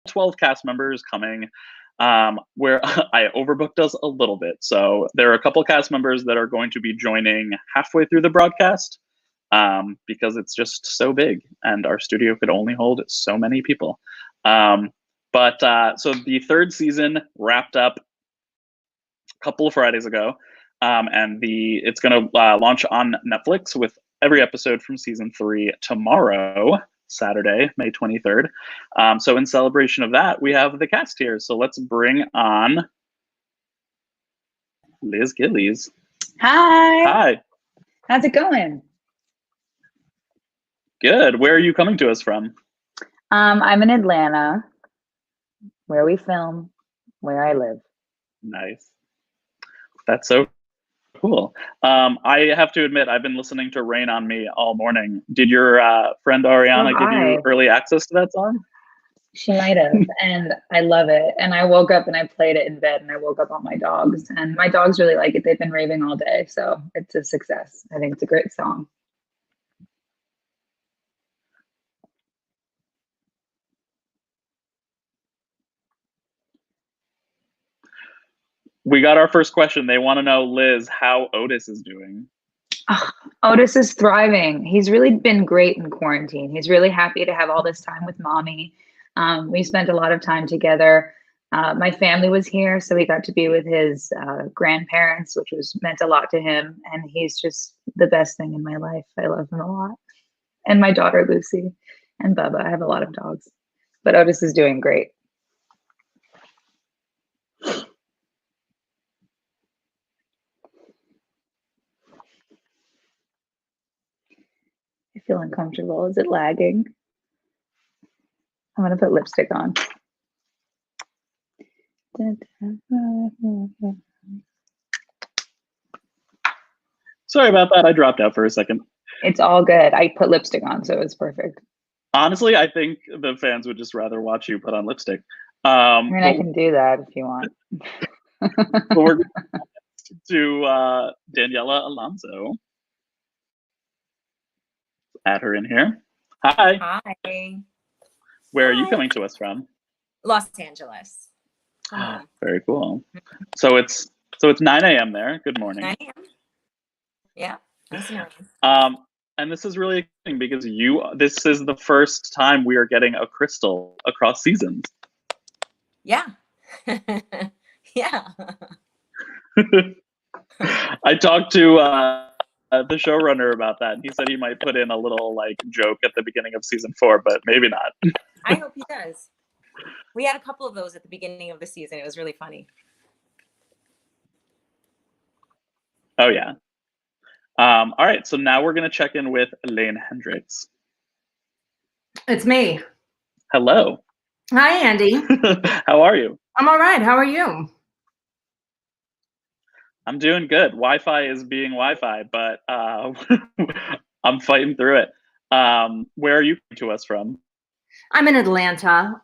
12 cast members coming, where I overbooked us a little bit. So there are a couple cast members that are going to be joining halfway through the broadcast, because it's just so big and our studio could only hold so many people. So the third season wrapped up a couple of Fridays ago, and it's going to launch on Netflix with every episode from season 3 tomorrow, Saturday, May 23rd. So in celebration of that, we have the cast here. So let's bring on Liz Gillies. Hi. Hi. How's it going? Good. Where are you coming to us from? I'm in Atlanta, where we film, where I live. Nice. That's so cool. I have to admit, I've been listening to Rain on Me all morning. Did your friend Ariana give you early access to that song? She might have, and I love it. And I woke up and I played it in bed, and I woke up on my dogs, and my dogs really like it. They've been raving all day, so it's a success. I think it's a great song. We got our first question. They want to know, Liz, how Otis is doing. Oh, Otis is thriving. He's really been great in quarantine. He's really happy to have all this time with mommy. We spent a lot of time together. My family was here, so he got to be with his grandparents, which meant a lot to him. And he's just the best thing in my life. I love him a lot. And my daughter, Lucy, and Bubba. I have a lot of dogs. But Otis is doing great. I feel uncomfortable. Is it lagging? I'm going to put lipstick on. Sorry about that. I dropped out for a second. It's all good. I put lipstick on, so it's perfect. Honestly, I think the fans would just rather watch you put on lipstick. I mean, I can do that if you want. But we're to Daniella Alonso. Add her in here. Hi. Hi. Where are you coming to us from? Los Angeles. Very cool. So it's 9 a.m. there. Good morning. 9 a.m. Yeah. Nice and and this is really exciting because this is the first time we are getting a crystal across seasons. Yeah. Yeah. I talked to the showrunner about that, and he said he might put in a little joke at the beginning of season 4, but maybe not. I hope he does. We had a couple of those at the beginning of the season. It was really funny. Oh yeah. All right, so now we're going to check in with Elaine Hendrix. It's me. Hello. Hi, Andy. How are you? I'm all right. How are you? I'm doing good. Wi-Fi is being Wi-Fi, but I'm fighting through it. Where are you to us from? I'm in Atlanta.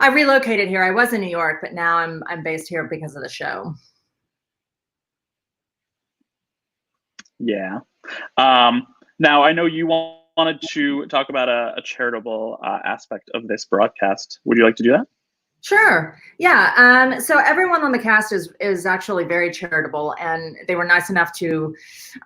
I relocated here. I was in New York, but now I'm based here because of the show. Yeah. Now, I know you wanted to talk about a charitable aspect of this broadcast. Would you like to do that? Sure. Yeah. So everyone on the cast is actually very charitable, and they were nice enough to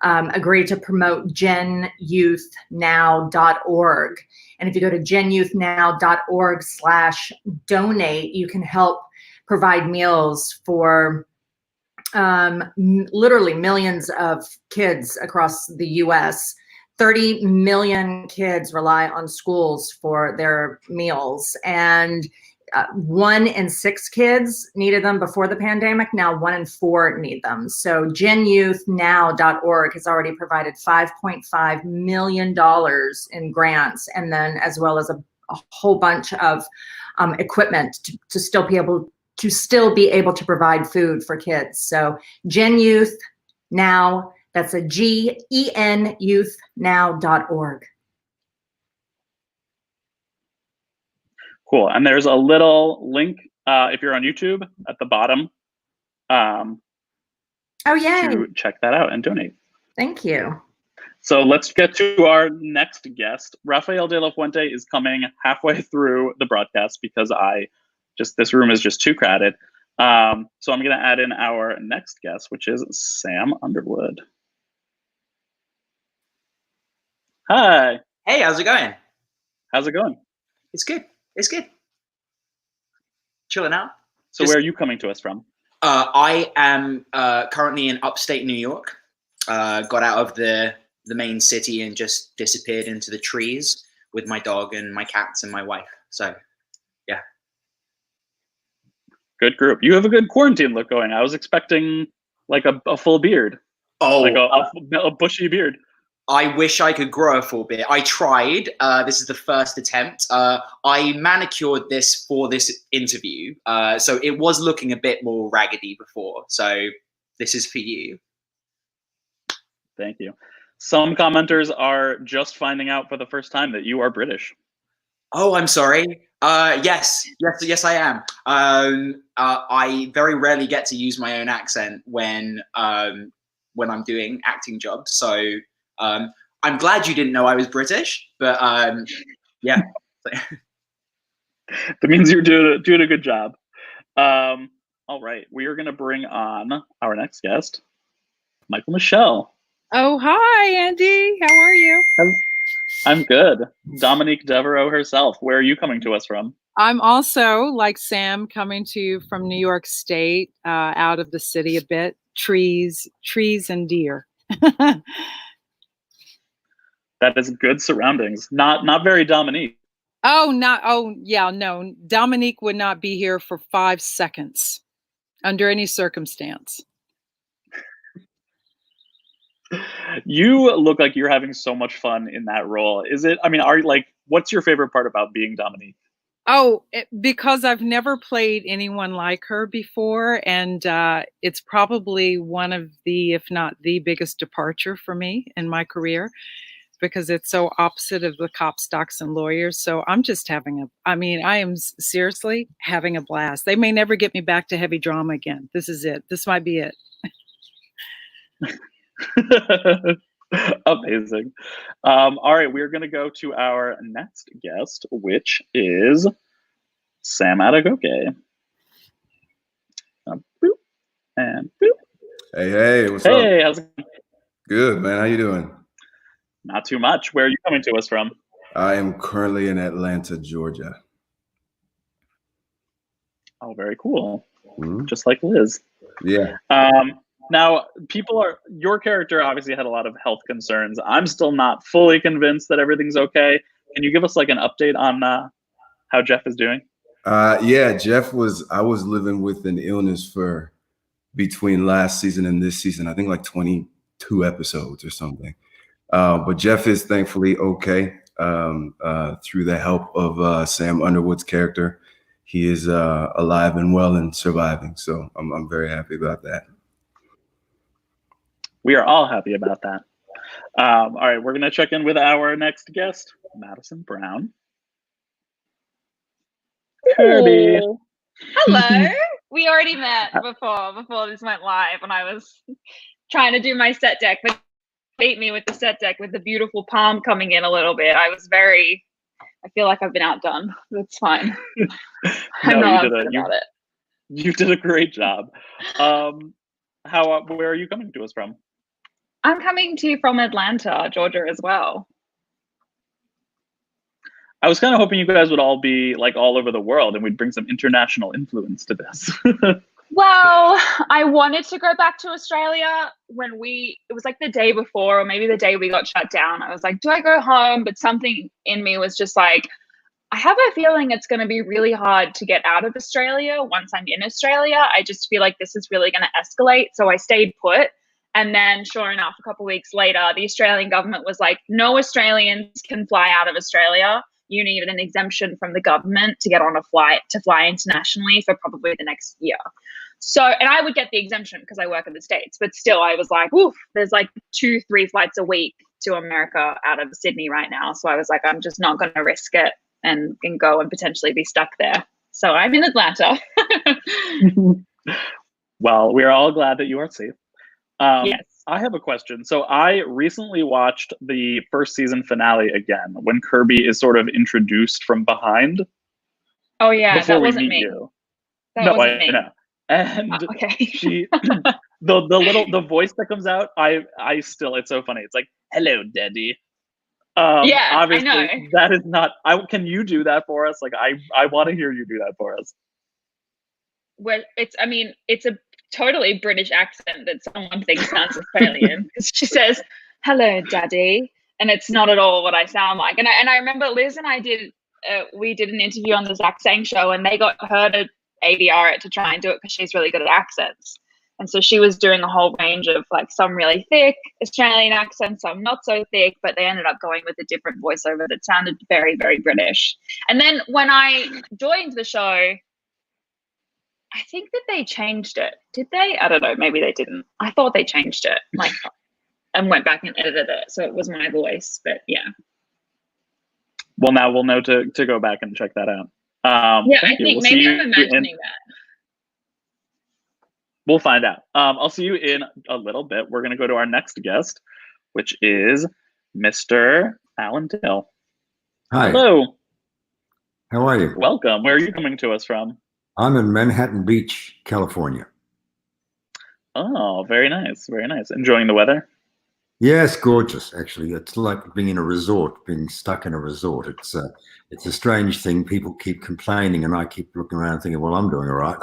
agree to promote genyouthnow.org. And if you go to genyouthnow.org/donate, you can help provide meals for literally millions of kids across the U.S. 30 million kids rely on schools for their meals, and 1 in 6 kids needed them before the pandemic. Now 1 in 4 need them. So genyouthnow.org has already provided $5.5 million in grants, and then as well as a whole bunch of equipment to still be able to provide food for kids. So Gen Youth Now, that's a GEN youthnow.org. Cool. And there's a little link if you're on YouTube at the bottom. Oh, yay. To check that out and donate. Thank you. So let's get to our next guest. Rafael de la Fuente is coming halfway through the broadcast because this room is just too crowded. So I'm going to add in our next guest, which is Sam Underwood. Hi. Hey, how's it going? How's it going? It's good. It's good. Chilling out. So where are you coming to us from? I am currently in upstate New York. Got out of the main city and just disappeared into the trees with my dog and my cats and my wife. So, yeah. Good group. You have a good quarantine look going. I was expecting like a full beard. Oh, like a bushy beard. I wish I could grow a full beard. I tried. This is the first attempt. I manicured this for this interview. So it was looking a bit more raggedy before. So this is for you. Thank you. Some commenters are just finding out for the first time that you are British. Oh, I'm sorry. Yes, I am. I very rarely get to use my own accent when I'm doing acting jobs. So I'm glad you didn't know I was British, but yeah. That means you're doing a good job. All right, we are going to bring on our next guest, Michele. Oh, hi, Andy. How are you? I'm good. Dominique Devereaux herself. Where are you coming to us from? I'm also, like Sam, coming to you from New York State, out of the city a bit. Trees and deer. That is good surroundings. Not very Dominique. No. Dominique would not be here for 5 seconds under any circumstance. You look like you're having so much fun in that role. What's your favorite part about being Dominique? Because I've never played anyone like her before, and it's probably one of the, if not the biggest departure for me in my career, because it's so opposite of the cops, docs, and lawyers. So I'm just I am seriously having a blast. They may never get me back to heavy drama again. This is it. This might be it. Amazing. All right, we're going to go to our next guest, which is Sam Adegoke. Boop, and boop. Hey, what's up? Hey, how's it going? Good, man. How you doing? Not too much. Where are you coming to us from? I am currently in Atlanta, Georgia. Oh, very cool. Mm-hmm. Just like Liz. Yeah. Now, your character obviously had a lot of health concerns. I'm still not fully convinced that everything's okay. Can you give us like an update on how Jeff is doing? Yeah, I was living with an illness for between last season and this season, I think like 22 episodes or something. But Jeff is thankfully okay through the help of Sam Underwood's character. He is alive and well and surviving. So I'm very happy about that. We are all happy about that. All right, we're going to check in with our next guest, Maddison Brown. Kirby. Hello. We already met before this went live, and I was trying to do my set deck, but beat me with the set deck with the beautiful palm coming in a little bit. I feel like I've been outdone. That's fine. I'm not upset about it. You did a great job. Where are you coming to us from? I'm coming to you from Atlanta, Georgia as well. I was kind of hoping you guys would all be like all over the world and we'd bring some international influence to this. Well, I wanted to go back to Australia it was like the day before, or maybe the day we got shut down. I was like, do I go home? But something in me was just like, I have a feeling it's going to be really hard to get out of Australia once I'm in Australia. I just feel like this is really going to escalate. So I stayed put. And then sure enough, a couple of weeks later, the Australian government was like, no Australians can fly out of Australia. You need an exemption from the government to get on a flight to fly internationally for probably the next year. So, and I would get the exemption because I work in the States, but still I was like, oof, there's like 2-3 flights a week to America out of Sydney right now. So I was like, I'm just not going to risk it and go and potentially be stuck there. So I'm in Atlanta. Well, we are all glad that you are safe. Yes. I have a question. So I recently watched the first season finale again when Kirby is sort of introduced from behind Oh yeah, before that we wasn't meet me. you. That No, wasn't I me. know. And Okay. she the voice that comes out, I still, it's so funny. It's like, "Hello, Daddy." Yeah, I Obviously know. that is not, can you do that for us? Like I want to hear you do that for us. Well, I mean, it's a totally British accent that someone thinks sounds Australian because she says, "Hello, Daddy," and it's not at all what I sound like. And I remember Liz and I we did an interview on the Zach Sang show, and they got her to ADR it to try and do it because she's really good at accents. And so she was doing a whole range of like some really thick Australian accents, some not so thick, but they ended up going with a different voiceover that sounded very, very British. And then when I joined the show, I think that they changed it. Did they? I don't know. Maybe they didn't. I thought they changed it, like, and went back and edited it, so it was my voice. But yeah. Well, now we'll know to go back and check that out. Yeah, I thank you. think We'll see maybe you I'm imagining that. We'll find out. I'll see you in a little bit. We're going to go to our next guest, which is Mr. Alan Dale. Hi. Hello. How are you? Welcome. Where are you coming to us from? I'm in Manhattan Beach, California. Oh, very nice. Very nice. Enjoying the weather? Yes, gorgeous. Actually, it's like being in a resort, being stuck in a resort. It's a strange thing. People keep complaining, and I keep looking around thinking, well, I'm doing all right.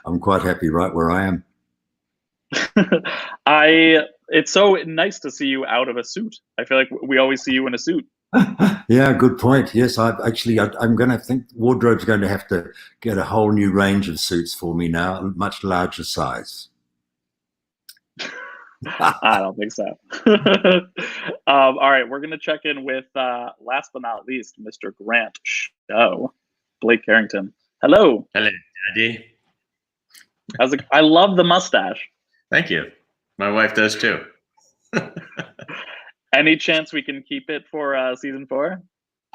I'm quite happy right where I am. It's so nice to see you out of a suit. I feel like we always see you in a suit. Yeah, good point. Yes, I'm going to think wardrobe's going to have to get a whole new range of suits for me now, much larger size. I don't think so. All right, we're going to check in with, last but not least, Mr. Grant Show, Blake Carrington. Hello. Hello, Daddy. I love the mustache. Thank you. My wife does too. Any chance we can keep it for season 4?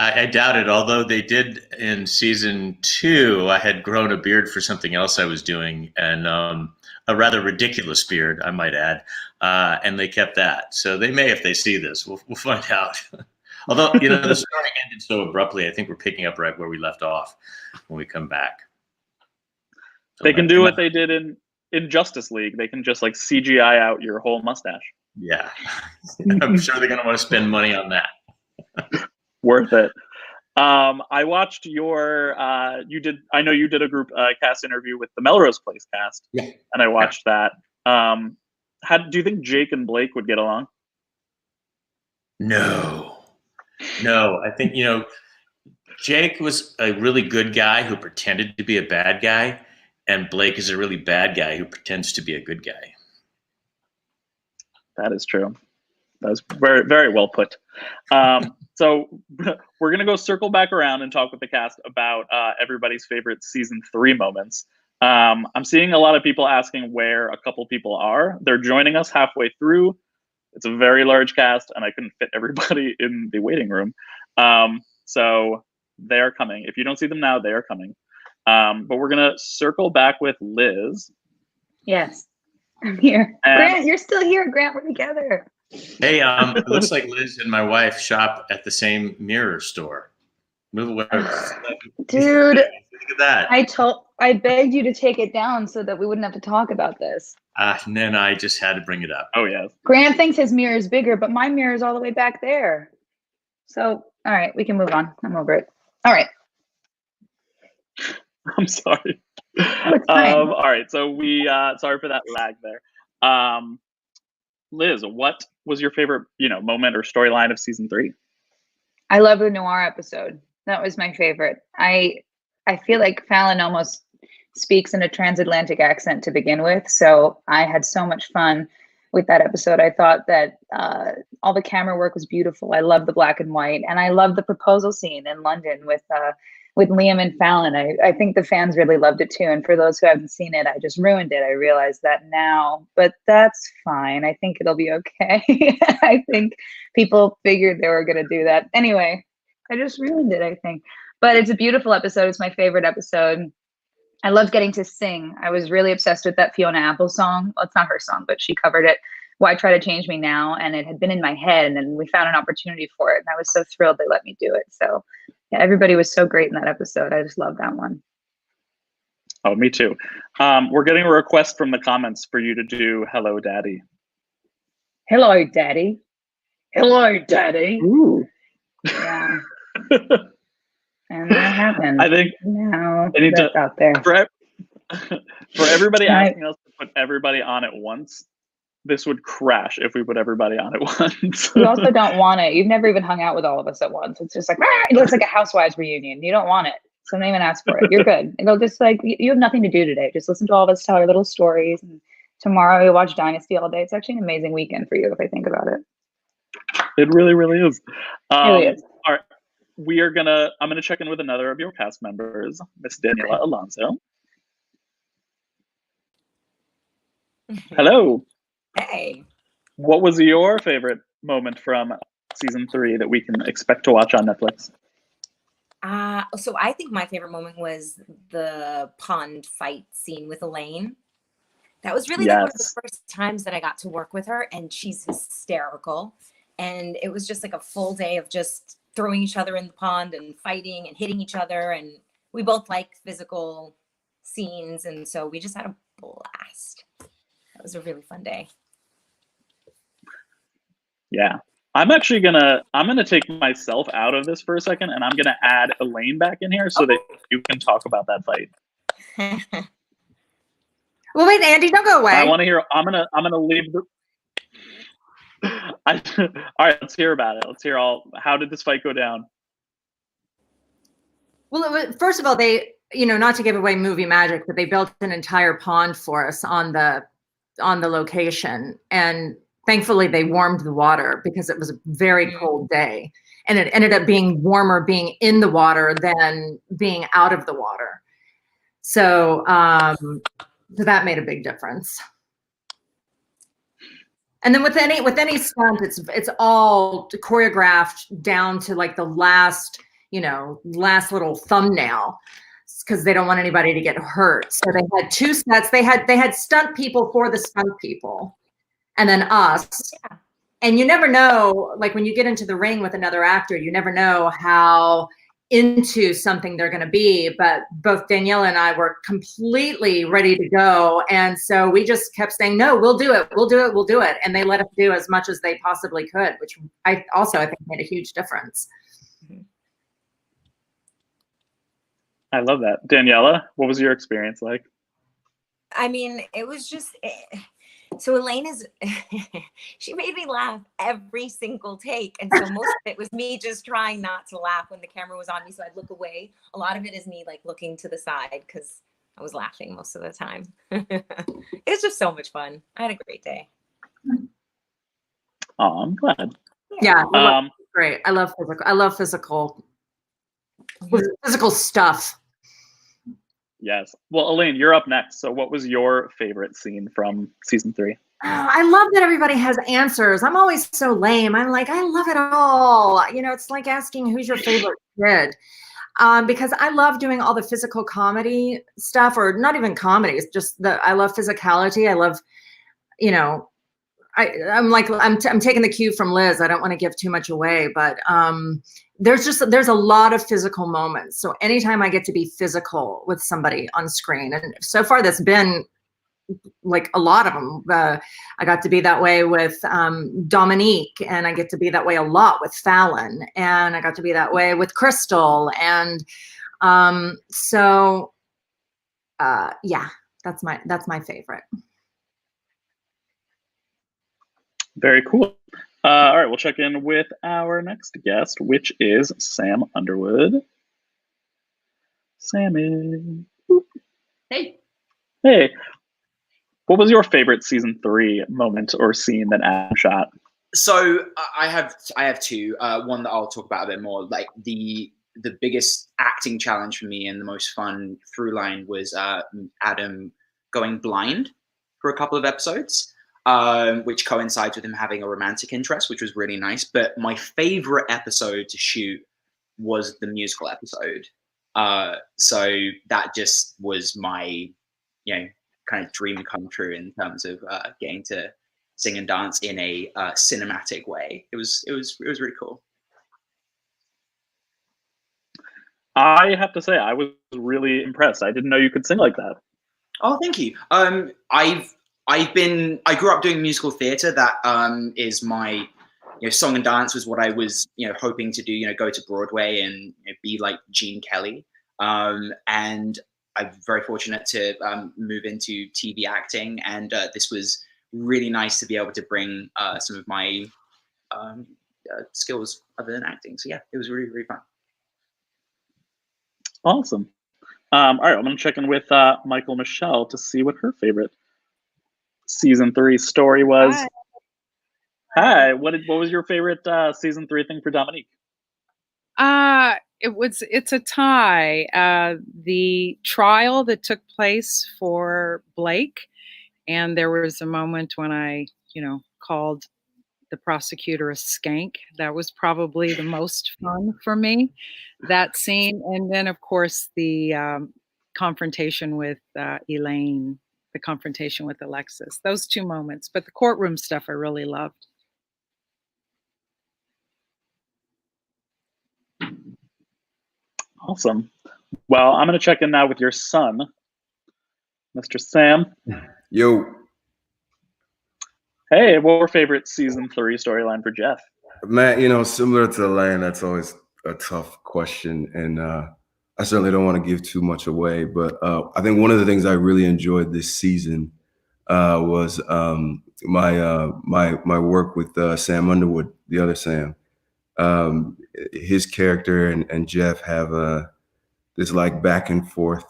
I doubt it, although they did in season 2. I had grown a beard for something else I was doing, and a rather ridiculous beard, I might add, and they kept that. So they may, if they see this. We'll find out. Although, the story ended so abruptly, I think we're picking up right where we left off when we come back. So they can do what they did in Justice League. They can just like CGI out your whole mustache. Yeah. I'm sure they're going to want to spend money on that. Worth it. I watched your I know you did a group cast interview with the Melrose Place cast. Yeah. And I watched that. Do you think Jake and Blake would get along? No, I think, Jake was a really good guy who pretended to be a bad guy, and Blake is a really bad guy who pretends to be a good guy. That is true. That was very, very well put. So we're going to go circle back around and talk with the cast about everybody's favorite season 3 moments. I'm seeing a lot of people asking where a couple people are. They're joining us halfway through. It's a very large cast, and I couldn't fit everybody in the waiting room. So they are coming. If you don't see them now, they are coming. But we're going to circle back with Liz. Yes, I'm here. Grant, you're still here. Grant, we're together. Hey, it looks like Liz and my wife shop at the same mirror store. Move away. Dude, look at that. I begged you to take it down so that we wouldn't have to talk about this. And then I just had to bring it up. Oh, yes. Grant thinks his mirror is bigger, but my mirror is all the way back there. So, all right, we can move on. I'm over it. All right. I'm sorry. Oh, it's fine. All right, so sorry for that lag there. Liz, what was your favorite, moment or storyline of season 3? I love the noir episode. That was my favorite. I feel like Fallon almost speaks in a transatlantic accent to begin with, so I had so much fun with that episode. I thought that all the camera work was beautiful. I love the black and white, and I love the proposal scene in London with Liam and Fallon. I think the fans really loved it too. And for those who haven't seen it, I just ruined it. I realize that now, but that's fine. I think it'll be okay. I think people figured they were going to do that. Anyway, I just ruined it, I think. But it's a beautiful episode. It's my favorite episode. I loved getting to sing. I was really obsessed with that Fiona Apple song. Well, it's not her song, but she covered it Why Try to Change Me Now? And it had been in my head, and then we found an opportunity for it, and I was so thrilled they let me do it. So yeah, everybody was so great in that episode. I just love that one. Oh, me too. We're getting a request from the comments for you to do Hello Daddy. Hello, Daddy. Hello, Daddy. Ooh. Yeah. And that happened. I think now I need that's to, out there. for everybody Right. asking us to put everybody on at once, this would crash if we put everybody on at once. You also don't want it. You've never even hung out with all of us at once. It's just like, it looks like a housewives reunion. You don't want it. So don't even ask for it. You're good. It'll just like, you have nothing to do today. Just listen to all of us tell our little stories. And tomorrow you'll watch Dynasty all day. It's actually an amazing weekend for you if I think about it. It really, really is. Really is. All right. I'm gonna check in with another of your cast members, Miss Daniella Alonso. Hello. Hey. What was your favorite moment from season 3 that we can expect to watch on Netflix? So I think my favorite moment was the pond fight scene with Elaine. That was really like one of the first times that I got to work with her, and she's hysterical. And it was just like a full day of just throwing each other in the pond and fighting and hitting each other. And we both like physical scenes. And so we just had a blast. That was a really fun day. Yeah. I'm gonna take myself out of this for a second, and I'm gonna add Elaine back in here so that you can talk about that fight. Well, wait, Andy, don't go away. I want to hear. I'm gonna leave the. All right, let's hear about it. Let's hear how did this fight go down? Well, first of all, they, not to give away movie magic, but they built an entire pond for us on the location, and thankfully they warmed the water because it was a very cold day, and it ended up being warmer being in the water than being out of the water. So, so that made a big difference. And then with any stunt, it's all choreographed down to like the last little thumbnail, because they don't want anybody to get hurt. So they had 2 sets. They had stunt people for the stunt people, and then us. Yeah. And you never know, like when you get into the ring with another actor, you never know how into something they're going to be. But both Daniella and I were completely ready to go, and so we just kept saying, no, we'll do it, we'll do it, we'll do it. And they let us do as much as they possibly could, which I think made a huge difference. I love that. Daniella, what was your experience like? I mean, it was just so Elaine she made me laugh every single take. And so most of it was me just trying not to laugh when the camera was on me. So I'd look away. A lot of it is me like looking to the side because I was laughing most of the time. It was just so much fun. I had a great day. Oh, I'm glad. Yeah. Great. I love physical stuff. Yes. Well, Elaine, you're up next. So what was your favorite scene from season 3? Oh, I love that everybody has answers. I'm always so lame. I'm like, I love it all. It's like asking who's your favorite kid. Because I love doing all the physical comedy stuff, or not even comedy. It's just I love physicality. I love, I'm taking the cue from Liz. I don't want to give too much away, but there's a lot of physical moments. So anytime I get to be physical with somebody on screen, and so far that's been like a lot of them. I got to be that way with Dominique, and I get to be that way a lot with Fallon, and I got to be that way with Crystal, and yeah, that's my favorite. Very cool. All right, we'll check in with our next guest, which is Sam Underwood. Sammy. Hey. Hey. What was your favorite season 3 moment or scene that Adam shot? So I have 2. One that I'll talk about a bit more. Like the biggest acting challenge for me and the most fun through line was Adam going blind for a couple of episodes. Which coincides with him having a romantic interest, which was really nice. But my favorite episode to shoot was the musical episode. So that just was my, kind of dream come true in terms of getting to sing and dance in a cinematic way. It was really cool. I have to say, I was really impressed. I didn't know you could sing like that. Oh, thank you. I grew up doing musical theater. That is my, song and dance was what I was, hoping to do, go to Broadway and be like Gene Kelly. And I'm very fortunate to move into TV acting. And this was really nice to be able to bring some of my skills other than acting. So yeah, it was really, really fun. Awesome. All right, I'm going to check in with Michele to see what her favorite season 3 story was. Hi. What was your favorite season 3 thing for Dominique? It's a tie. The trial that took place for Blake, and there was a moment when I, called the prosecutor a skank. That was probably the most fun for me, that scene. And then, of course, the confrontation with Elaine, the confrontation with Alexis, those 2 moments. But the courtroom stuff I really loved. Awesome. Well, I'm going to check in now with your son, Mr. Sam. Yo. Hey, what were favorite season 3 storyline for Jeff? Man, similar to Elaine, that's always a tough question. And I certainly don't want to give too much away. But I think one of the things I really enjoyed this season was my work with Sam Underwood, the other Sam. His character and Jeff have this like back and forth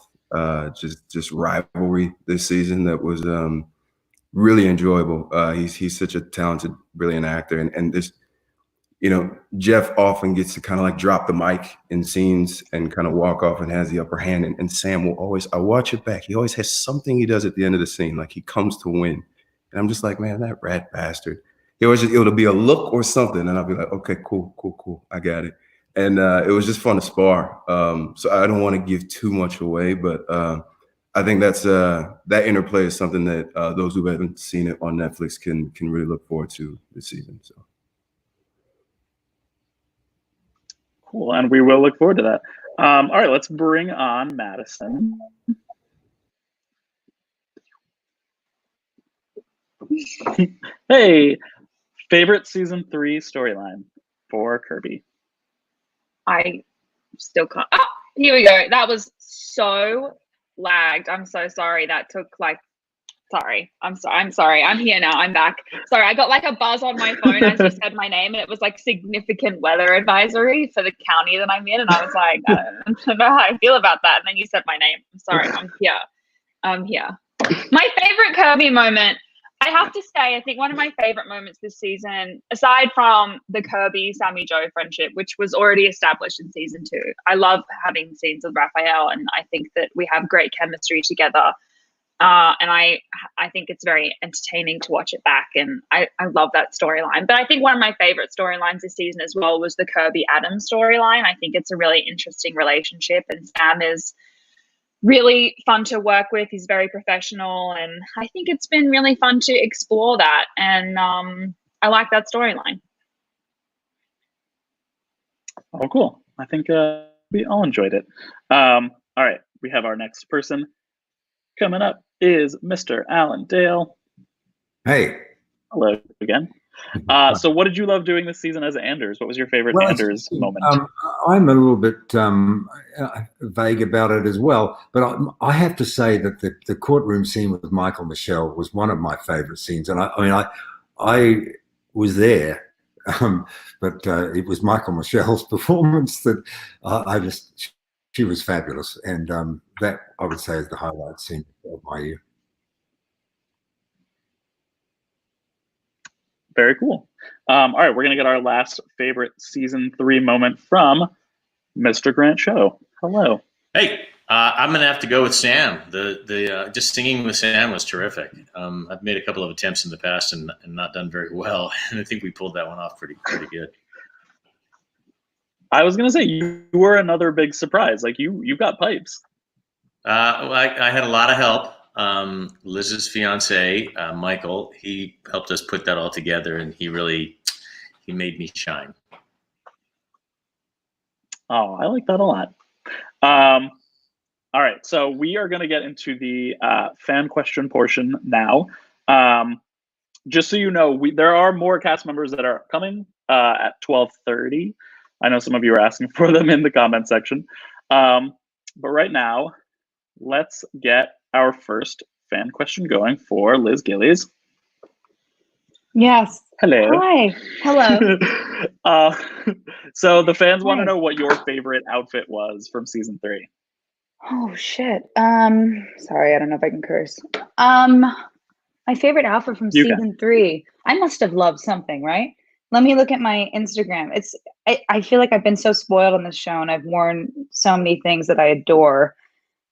just rivalry this season that was really enjoyable. He's such a talented, brilliant actor, and this, Jeff often gets to kind of like drop the mic in scenes and kind of walk off and has the upper hand. And Sam will always, I watch it back, he always has something he does at the end of the scene, like he comes to win, and I'm just like, man, that rat bastard. It'll be a look or something, and I'll be like, okay, cool, I got it. And it was just fun to spar. So I don't want to give too much away, but I think that's that interplay is something that those who haven't seen it on Netflix can really look forward to this season. So cool, and we will look forward to that. All right, let's bring on Maddison. Hey, favorite season 3 storyline for Kirby? I still can't. Oh, here we go. That was so lagged. I'm so sorry. That took like, sorry. I'm sorry. I'm here now. I'm back. Sorry. I got like a buzz on my phone as you said my name, and it was like significant weather advisory for the county that I'm in. And I was like, I don't know how I feel about that. And then you said my name. I'm sorry. I'm here. My favorite Kirby moment, I have to say, I think one of my favorite moments this season, aside from the Kirby Sammy Joe friendship, which was already established in season 2, I love having scenes with Rafael, and I think that we have great chemistry together. And I think it's very entertaining to watch it back, and I love that storyline. But I think one of my favorite storylines this season as well was the Kirby Adam storyline. I think it's a really interesting relationship, and Sam is really fun to work with. He's very professional, and I think it's been really fun to explore that, and I like that storyline. Oh, cool. I think we all enjoyed it. All right, we have our next person coming up is Mr. Alan Dale. Hey. Hello again. So what did you love doing this season as Anders? What was your favorite Anders moment? I'm a little bit vague about it as well, but I have to say that the courtroom scene with Michele was one of my favorite scenes. And I was there, but it was Michele's performance that she was fabulous. And that I would say is the highlight scene of my year. Very cool. All right, we're going to get our last favorite season 3 moment from Mr. Grant Show. Hello. Hey, I'm going to have to go with Sam. The just singing with Sam was terrific. I've made a couple of attempts in the past and not done very well, and I think we pulled that one off pretty good. I was going to say, you were another big surprise. Like you got pipes. I had a lot of help. Liz's fiance, Michael, he helped us put that all together, and he made me shine. Oh, I like that a lot. All right, so we are going to get into the fan question portion now. Just so you know, there are more cast members that are coming at 12:30. I know some of you are asking for them in the comment section. But right now, let's get our first fan question going for Liz Gillies. Yes. Hello. Hi. Hello. So the fans want to know what your favorite outfit was from season 3. Oh shit. Sorry, I don't know if I can curse. My favorite outfit from season 3. I must have loved something, right? Let me look at my Instagram. I feel like I've been so spoiled on this show, and I've worn so many things that I adore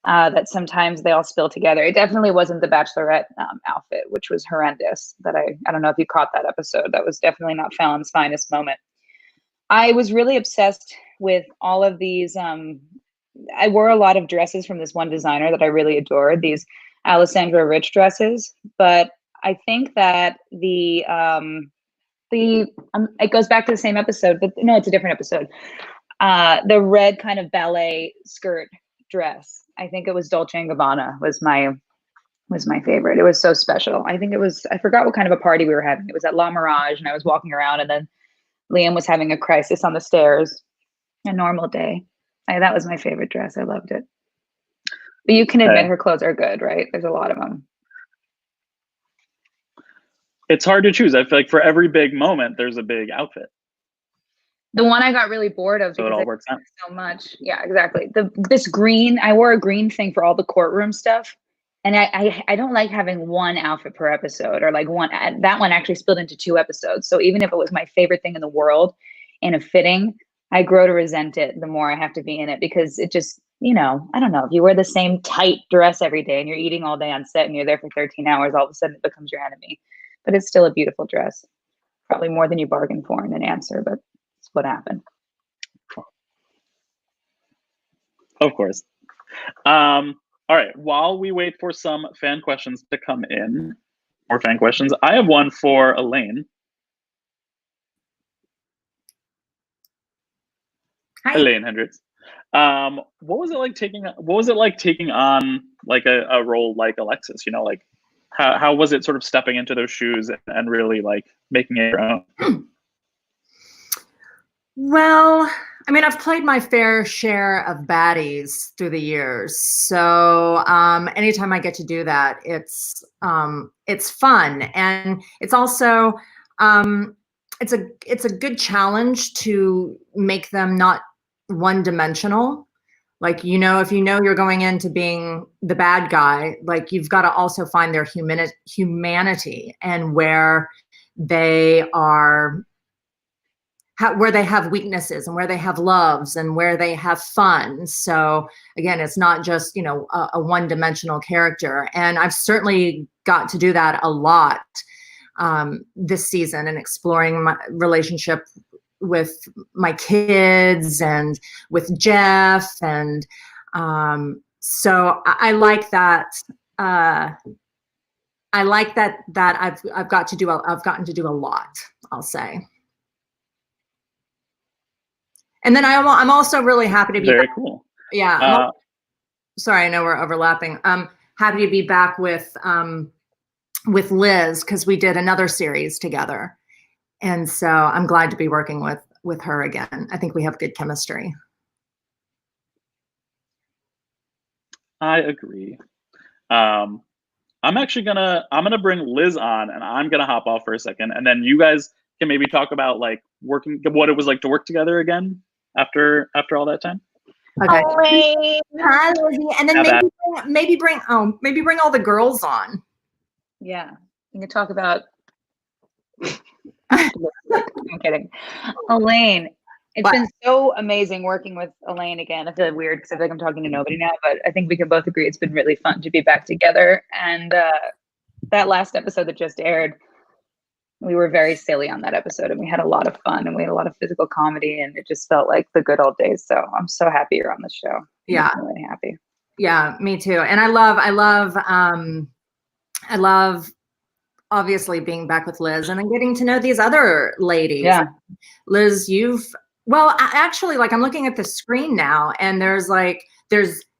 that sometimes they all spill together. It definitely wasn't the Bachelorette outfit, which was horrendous. That I don't know if you caught that episode. That was definitely not Fallon's finest moment. I was really obsessed with all of these. I wore a lot of dresses from this one designer that I really adored, these Alessandra Rich dresses. But I think that it goes back to the same episode, but no, it's a different episode. The red kind of ballet skirt dress. I think it was Dolce & Gabbana was my favorite. It was so special. I think I forgot what kind of a party we were having. It was at La Mirage, and I was walking around, and then Liam was having a crisis on the stairs. A normal day. That was my favorite dress. I loved it. But you can admit her clothes are good, right? There's a lot of them. It's hard to choose. I feel like for every big moment, there's a big outfit. The one I got really bored of so it all works out so much. Yeah, exactly. This green, I wore a green thing for all the courtroom stuff. And I don't like having one outfit per episode, or like one. That one actually spilled into 2 episodes. So even if it was my favorite thing in the world in a fitting, I grow to resent it the more I have to be in it, because it just, I don't know, if you wear the same tight dress every day and you're eating all day on set and you're there for 13 hours, all of a sudden it becomes your enemy. But it's still a beautiful dress. Probably more than you bargained for in an answer, but it's what happened. Of course. All right, while we wait for some fan questions to come in, more fan questions, I have one for Elaine. Hi. Elaine Hendrix. What was it like taking on like a role like Alexis? Like how was it sort of stepping into those shoes and really like making it your own? Well, I mean, I've played my fair share of baddies through the years. So anytime I get to do that, it's fun. And it's also, it's a good challenge to make them not one-dimensional. Like, if you're going into being the bad guy, like you've got to also find their humanity and where they are, where they have weaknesses and where they have loves and where they have fun. So again, it's not just, a one-dimensional character. And I've certainly got to do that a lot this season, and exploring my relationship with my kids and with Jeff. And so I like that. I like that I've gotten to do a lot, I'll say. And then I'm also really happy to be very back. Cool. Yeah. Sorry, I know we're overlapping. I'm happy to be back with Liz, because we did another series together, and so I'm glad to be working with her again. I think we have good chemistry. I agree. I'm gonna bring Liz on, and I'm gonna hop off for a second, and then you guys can maybe talk about like what it was like to work together again after all that time. Okay. Elaine. Hi, Lizzie. And then maybe bring all the girls on. Yeah, you can talk about. I'm kidding. Elaine, it's been so amazing working with Elaine again. I feel weird because I feel like I'm talking to nobody now, but I think we can both agree it's been really fun to be back together. And that last episode that just aired, we were very silly on that episode, and we had a lot of fun, and we had a lot of physical comedy, and it just felt like the good old days. So I'm so happy you're on the show. Yeah. I'm really happy. Yeah, me too. And I love obviously being back with Liz and then getting to know these other ladies. Yeah. Liz, actually, like I'm looking at the screen now and there's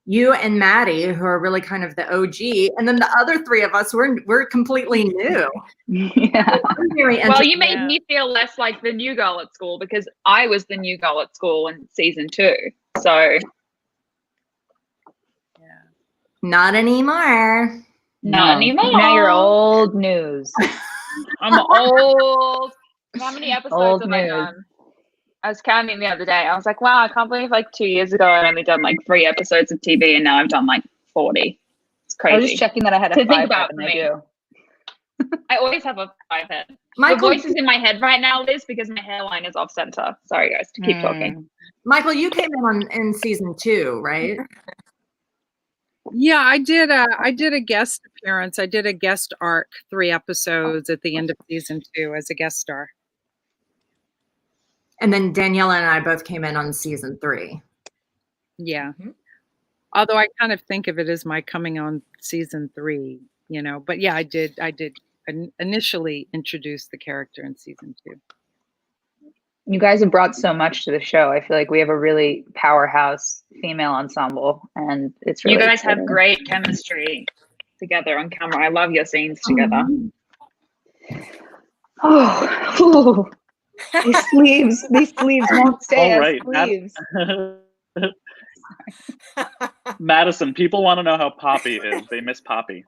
you and Maddie who are really kind of the OG. And then the other three of us, we're completely new. Yeah. Well, you made me feel less like the new girl at school because I was the new girl at school in season 2. So not anymore. Not anymore. Now you're old news. I'm old. How many episodes Old have I news. done? I was counting the other day. I was like, wow, I can't believe like 2 years ago I only done like 3 episodes of TV and now I've done like 40. It's crazy. I was just checking that I had a To think 5 about and for I me. do. I always have a 5 head. Michael, The voice is in my head right now, Liz, because my hairline is off center. Sorry, guys, to keep talking. Michael, you came in season 2, right? Yeah, I did a guest appearance. I did a guest arc, 3 episodes at the end of season 2 as a guest star. And then Daniella and I both came in on season 3. Yeah. Although I kind of think of it as my coming on season 3, you know, but yeah, I did initially introduce the character in season 2. You guys have brought so much to the show. I feel like we have a really powerhouse female ensemble, and it's really You guys exciting. have great chemistry together on camera. I love your scenes together. Oh, these sleeves won't stay All as right, sleeves. Maddison, people want to know how Poppy is. They miss Poppy.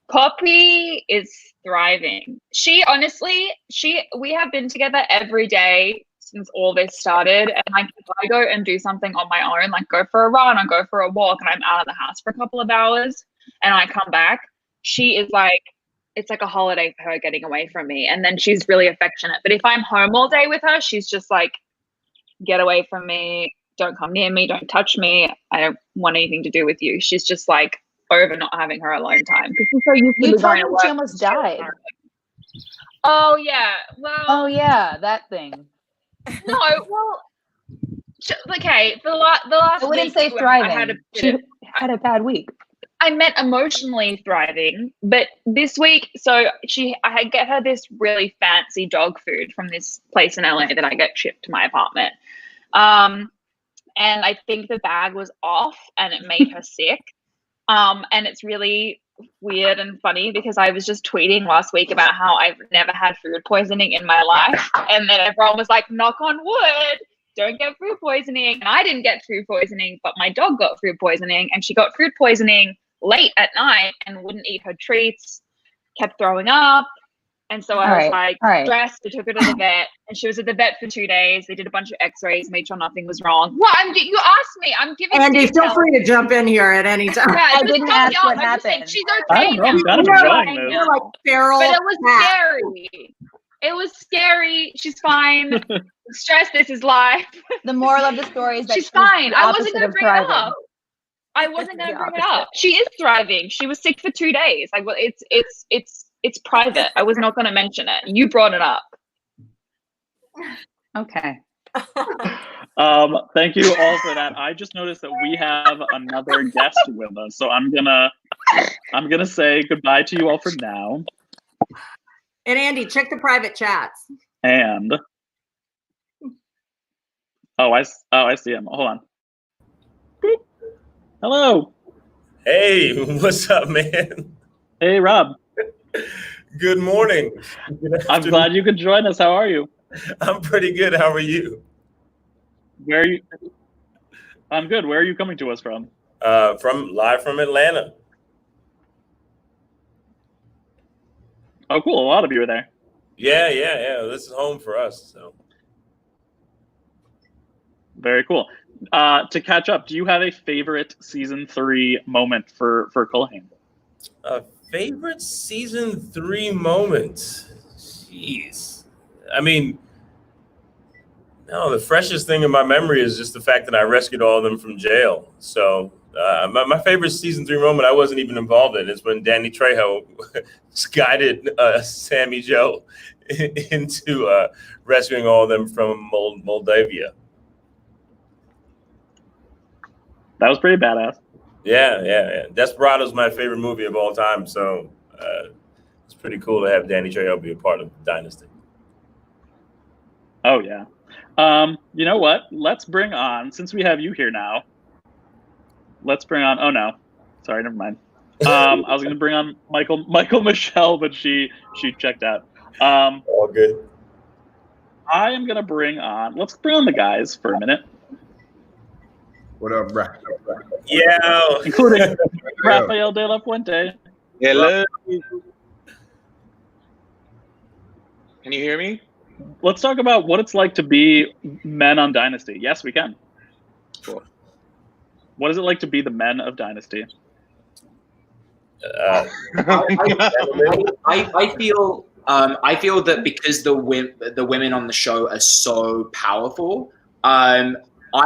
Poppy is thriving. We have been together every day since all this started. And like if I go and do something on my own, like go for a run or go for a walk and I'm out of the house for a couple of hours and I come back, she is like, it's like a holiday for her getting away from me. And then she's really affectionate. But if I'm home all day with her, she's just like, get away from me. Don't come near me. Don't touch me. I don't want anything to do with you. She's just like over not having her alone time. You told me she almost died. Oh yeah. Well. Oh yeah, that thing. No. Well. Okay. The last. I wouldn't week, say thriving. She had a bad week. I meant emotionally thriving, but this week, I get her this really fancy dog food from this place in LA that I get shipped to my apartment. And I think the bag was off and it made her sick. And it's really weird and funny because I was just tweeting last week about how I've never had food poisoning in my life. And then everyone was like, knock on wood, don't get food poisoning. And I didn't get food poisoning, but my dog got food poisoning and she got food poisoning late at night and wouldn't eat her treats, kept throwing up. And so I was like stressed. I took her to the vet and she was at the vet for 2 days. They did a bunch of x-rays, made sure nothing was wrong. Well, you asked me. I'm giving Andy, feel free to jump in here at any time. Yeah, I didn't ask what happened. She's okay. I don't know. I'm kind of enjoying this. You're like feral. But it was scary. It was scary. She's fine. Stress. This is life. The moral of the story is that she's fine. the I wasn't opposite going to of bring thriving. it up. I wasn't going to The bring it opposite. up. She is thriving. She was sick for 2 days. Like, well, it's private. I was not going to mention it. You brought it up. Okay. Thank you all for that. I just noticed that we have another guest with us, so I'm gonna say goodbye to you all for now. And Andy, check the private chats. And I see him. Hold on. Hello. Hey, what's up, man? Hey, Rob. Good morning. I'm glad you could join us. How are you? I'm pretty good. How are you? Where are you? I'm good. Where are you coming to us from? Live from Atlanta. Oh, cool. A lot of you are there. Yeah. This is home for us. So. Very cool. To catch up, do you have a favorite season 3 moment for Culhane? Favorite season 3 moment? Jeez. I mean, no, the freshest thing in my memory is just the fact that I rescued all of them from jail. So my favorite season 3 moment I wasn't even involved in is when Danny Trejo guided Sammy Joe into rescuing all of them from Moldavia. That was pretty badass. Yeah. Desperado's my favorite movie of all time, so it's pretty cool to have Danny Trejo be a part of Dynasty. Oh yeah. You know what? Let's bring on, since we have you here now. Let's bring on. Oh no, sorry, never mind. I was going to bring on Michael Michele, but she checked out. All good. I am going to bring on. Let's bring on the guys for a minute. What up, bro? Yeah. Including Rafael de la Fuente. Hello. Can you hear me? Let's talk about what it's like to be men on Dynasty. Yes, we can. Cool. What is it like to be the men of Dynasty? I feel that because the women on the show are so powerful, I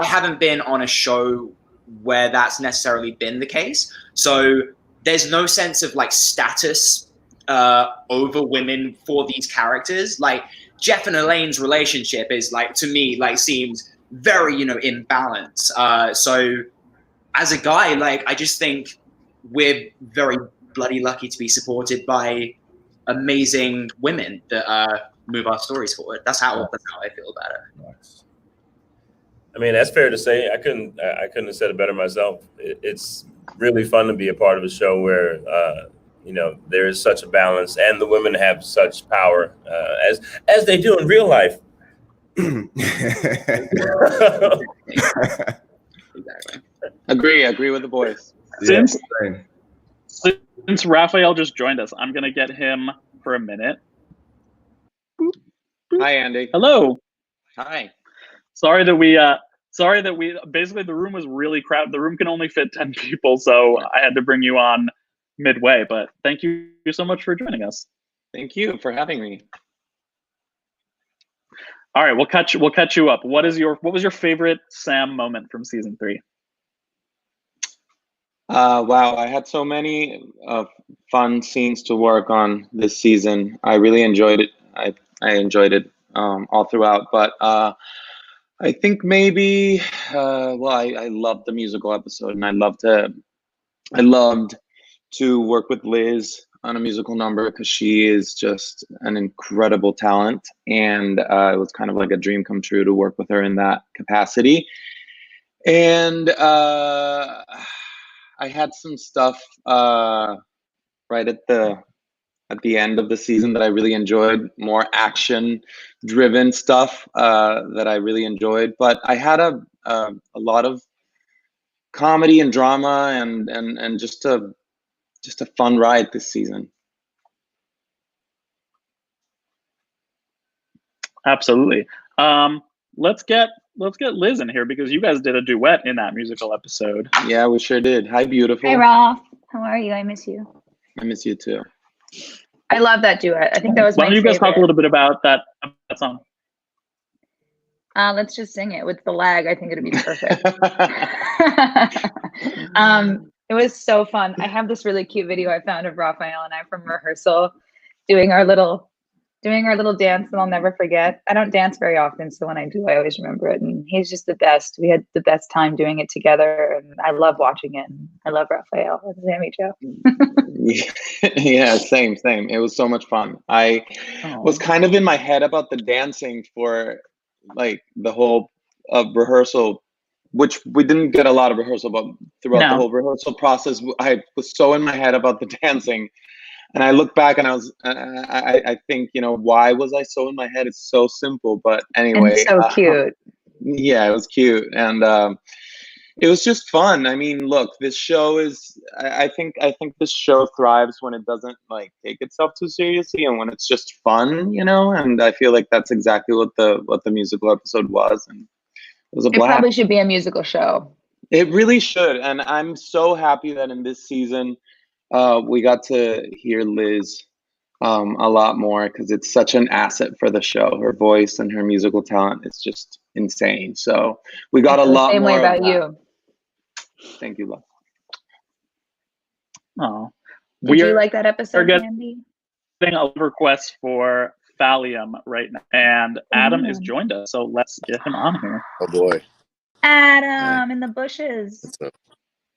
haven't been on a show where that's necessarily been the case. So there's no sense of like status over women for these characters. Like Jeff and Elaine's relationship is like, to me, like seems very, imbalanced. So as a guy, like I just think we're very bloody lucky to be supported by amazing women that move our stories forward. That's how I feel about it. I mean, that's fair to say. I couldn't have said it better myself. It's really fun to be a part of a show where there is such a balance, and the women have such power as they do in real life. Exactly. Agree with the boys. Since Rafael just joined us, I'm gonna get him for a minute. Hi, Andy. Hello. Hi. Sorry that we basically the room was really crowded. The room can only fit 10 people, so I had to bring you on midway. But thank you so much for joining us. Thank you for having me. All right, we'll catch you up. What was your favorite Sam moment from season 3? Wow, I had so many fun scenes to work on this season. I really enjoyed it. I enjoyed it all throughout. But I think maybe I loved the musical episode, and I loved to work with Liz on a musical number because she is just an incredible talent, and it was kind of like a dream come true to work with her in that capacity. And I had some stuff right at the end of the season that I really enjoyed, more action-driven stuff that I really enjoyed. But I had a lot of comedy and drama and just a fun ride this season. Absolutely. Let's get Liz in here because you guys did a duet in that musical episode. Yeah, we sure did. Hi, beautiful. Hey, Ralph. How are you? I miss you. I miss you too. I love that duet. I think that was Why my don't you guys favorite. talk a little bit about that song? Let's just sing it with the lag. I think it'd be perfect. It was so fun. I have this really cute video I found of Rafael and I from rehearsal doing our little dance that I'll never forget. I don't dance very often, so when I do, I always remember it. And he's just the best. We had the best time doing it together, and I love watching it. And I love Rafael and Sammy Joe. Yeah, same. It was so much fun. I was kind of in my head about the dancing for like the whole rehearsal, which we didn't get a lot of rehearsal, but throughout the whole rehearsal process, I was so in my head about the dancing. And I look back and I think, why was I so in my head? It's so simple, but anyway. And so cute. Yeah, it was cute. And it was just fun. I mean, look, this show is, I think this show thrives when it doesn't like take itself too seriously and when it's just fun, and I feel like that's exactly what the musical episode was. And it was a blast. It probably should be a musical show. It really should. And I'm so happy that in this season, we got to hear Liz a lot more because it's such an asset for the show. Her voice and her musical talent is just insane. So we got a lot same more way of about that. you. Thank you, love. Oh, Did you like that episode, Andy? Getting a request for Thallium right now, and Adam has joined us. So let's get him on here. Oh boy, Adam in the bushes. what's up?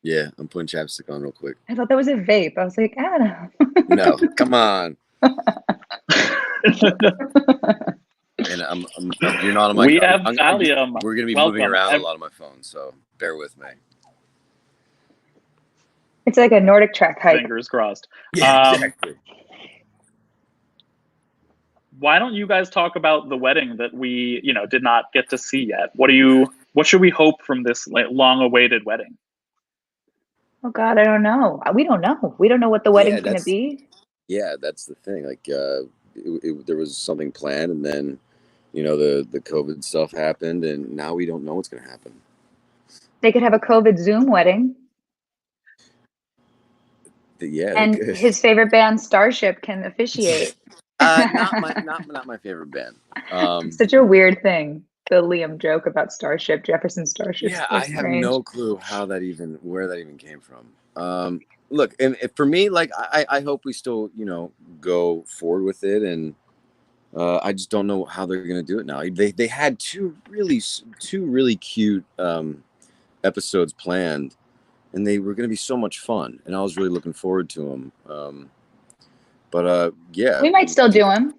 Yeah, I'm putting chapstick on real quick. I thought that was a vape. I was like, Adam. No, come on. And you're not on my. We have Valium. We're gonna be Welcome. moving around a lot on my phone, so bear with me. It's like a Nordic track hype. Fingers crossed. Yeah, exactly. Why don't you guys talk about the wedding that we, did not get to see yet? What should we hope from this long-awaited wedding? Oh God, I don't know. We don't know. We don't know what the wedding's going to be. Yeah, that's the thing. Like, there was something planned, and then, the COVID stuff happened, and now we don't know what's going to happen. They could have a COVID Zoom wedding. Yeah, and his favorite band, Starship, can officiate. Not my favorite band. Such a weird thing. The Liam joke about Starship, Jefferson Starship. Yeah, I have no clue where that even came from. Look, and for me, like, I hope we still, go forward with it, and I just don't know how they're gonna do it now. They had two really cute episodes planned, and they were gonna be so much fun, and I was really looking forward to them. But yeah, we might still do them.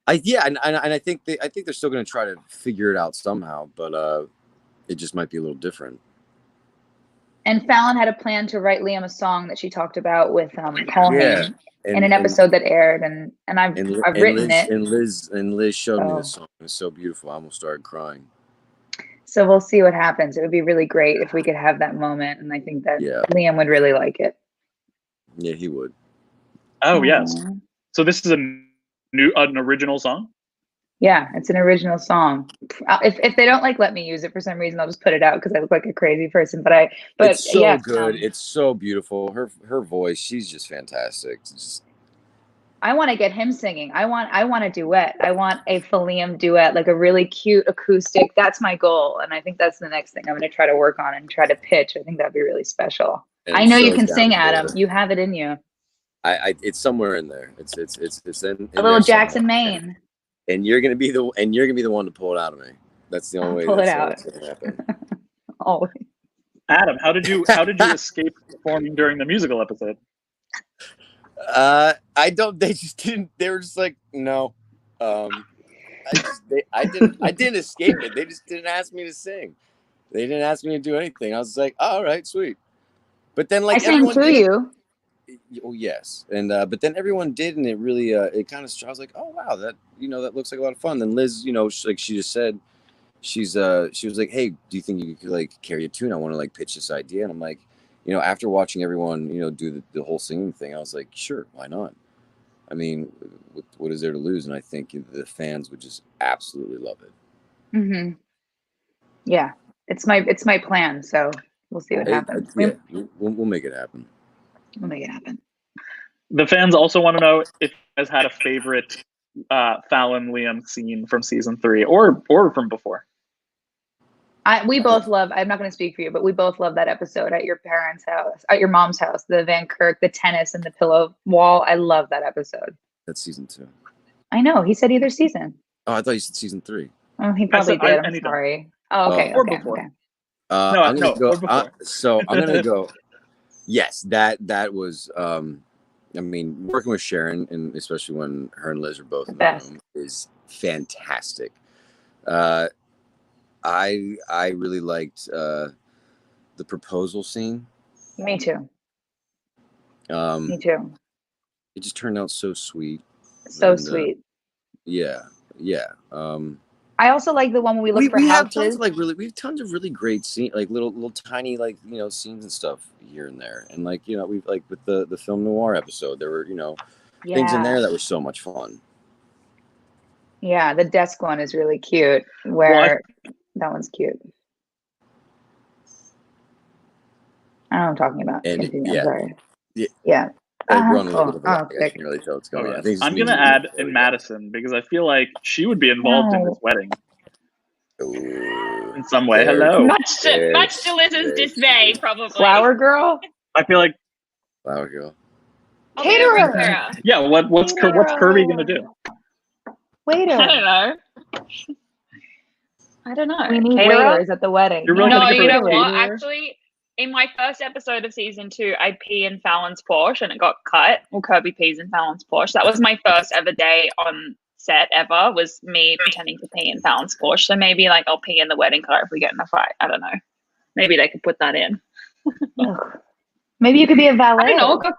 And I think they're still going to try to figure it out somehow, but it just might be a little different. And Fallon had a plan to write Liam a song that she talked about with Paul Hain in an episode that aired, and I've written it. And Liz showed me the song. It was so beautiful. I almost started crying. So we'll see what happens. It would be really great if we could have that moment, and I think that Liam would really like it. Yeah, he would. Oh yes. So this is an original song? Yeah, it's an original song. If they don't let me use it for some reason, I'll just put it out because I look like a crazy person. But it's so good. It's so beautiful. Her voice, she's just fantastic. I want to get him singing. I want a duet. I want a Liam duet, like a really cute acoustic. That's my goal, and I think that's the next thing I'm going to try to work on and try to pitch. I think that'd be really special. I know you can sing, Adam. You have it in you. It's somewhere in there. It's in a little Jackson, Maine. And you're gonna be the one to pull it out of me. That's the only way. Pull it out. Gonna happen. Always. Adam, how did you escape performing during the musical episode? They just didn't. They were just like, no. I didn't escape it. They just didn't ask me to sing. They didn't ask me to do anything. I was like, oh, all right, sweet. But then I sang to you. Oh yes, and but then everyone did, and it really it kind of. I was like, oh wow, that that looks like a lot of fun. Then Liz, she just said, she was like, hey, do you think you could carry a tune? I want to pitch this idea, and I'm like, after watching everyone do the whole singing thing, I was like, sure, why not? I mean, what is there to lose? And I think the fans would just absolutely love it. Mm-hmm. Yeah, it's my plan. So we'll see what happens. We'll make it happen. We'll make it happen. The fans also want to know if you guys had a favorite Fallon Liam scene from season 3 or from before. We both love. I'm not going to speak for you, but we both love that episode at your parents' house, at your mom's house, the Van Kirk, the tennis, and the pillow wall. I love that episode. That's season 2. I know. He said either season. Oh, I thought you said season 3. Oh, he probably did. I'm sorry. Oh, okay. Or before. Okay. Or before. So I'm gonna go. Yes, that was. I mean, working with Sharon, and especially when her and Liz are both in the room, is fantastic. I really liked the proposal scene. Me too. Me too. It just turned out so sweet. So sweet. Yeah. I also like the one when we look for houses. We have tons of really great scenes, little tiny scenes and stuff here and there, and we've with the film noir episode, there were things in there that were so much fun. Yeah, the desk one is really cute. That one's cute. I know what I'm talking about. And I'm sorry. Yeah. Cool. I can really tell what's going on. I'm going to add in Maddison because I feel like she would be involved in this wedding. Ooh, in some way. Hello. Much to Liz's dismay, probably. Flower girl? I feel like Flower girl. Caterer. Yeah, what's Kirby going to do? Waiter. I don't know. We need waiters at the wedding. No, you know what? Actually, in my first episode of season 2, I pee in Fallon's Porsche and it got cut. Well, Kirby pees in Fallon's Porsche. That was my first ever day on set ever, was me pretending to pee in Fallon's Porsche. So maybe like I'll pee in the wedding car if we get in a fight. I don't know. Maybe they could put that in. Maybe you could be a valet. I don't know.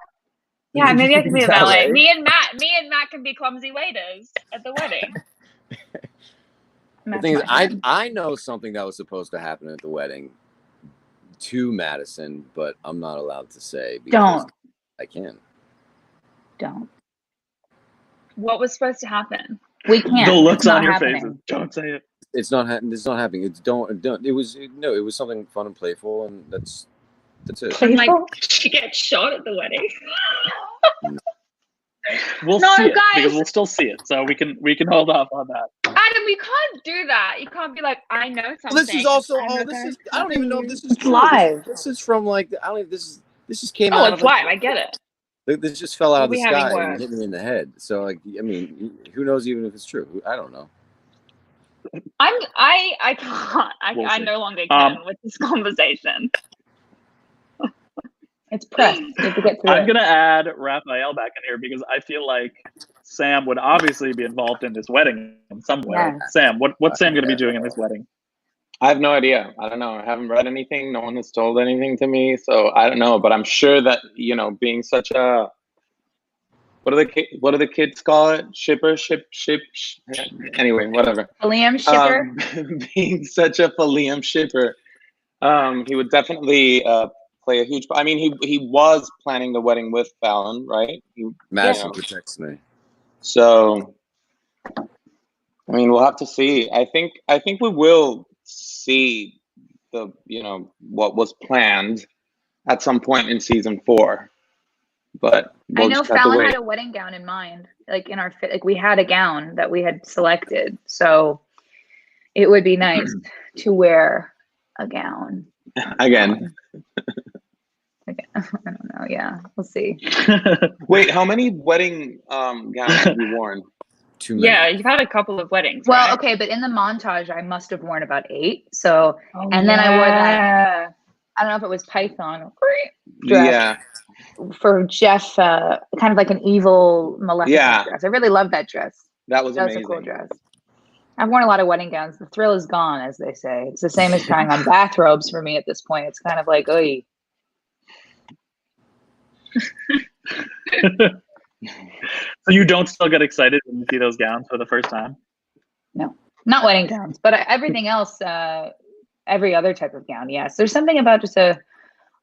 Yeah, maybe I could be a valet. Me and Matt can be clumsy waiters at the wedding. The thing is, I know something that was supposed to happen at the wedding to Maddison, but I'm not allowed to say because Don't. I can. Don't. What was supposed to happen? We can't. The looks on your happening. faces. Don't say it. It's not happening. It's not happening. It's don't. It was something fun and playful, and that's it. And, like, she gets shot at the wedding. We'll No, see it guys. because we'll still see it, so we can hold off on that. Adam, you can't do that. You can't be like, I know something. Well, this is also. I know This is. I don't even know if this is It's true. live. This is from like. I don't. This just came Oh, out. it's of live. I get it. This just fell out of the We'll be having sky and words. hit me in the head. So like, I mean, who knows even if it's true? I don't know. I can't. We'll I see. no longer can with this conversation. It's press. You have to get through I'm it. gonna add Rafael back in here because I feel like Sam would obviously be involved in this wedding in some way. Yeah. Sam, what's Sam gonna be doing in this wedding? I have no idea. I don't know. I haven't read anything. No one has told anything to me, so I don't know. But I'm sure that being such a what do the kids call it? Shipper. Anyway, whatever. Liam Shipper. Being such a Liam Shipper, he would definitely play a huge. I mean, he was planning the wedding with Fallon, right? Maddison protects me. So, I mean, we'll have to see. I think we will see the what was planned at some point in season 4, but I know Fallon had a wedding gown in mind, like in our fit. Like we had a gown that we had selected, so it would be nice to wear a gown again. I don't know. Yeah, we'll see. Wait, how many wedding gowns have you worn? Too many. Yeah, you've had a couple of weddings. Well, right? okay, but in the montage, I must have worn about 8. So, and then I wore that. I don't know if it was Python dress Yeah. for Jeff, kind of like an evil Maleficent dress. I really love that dress. That was That was amazing. a cool dress. I've worn a lot of wedding gowns. The thrill is gone, as they say. It's the same as trying on bathrobes for me at this point. It's kind of like, oy. So you don't still get excited when you see those gowns for the first time? No, not wedding gowns, but everything else, every other type of gown. Yes, there's something about just a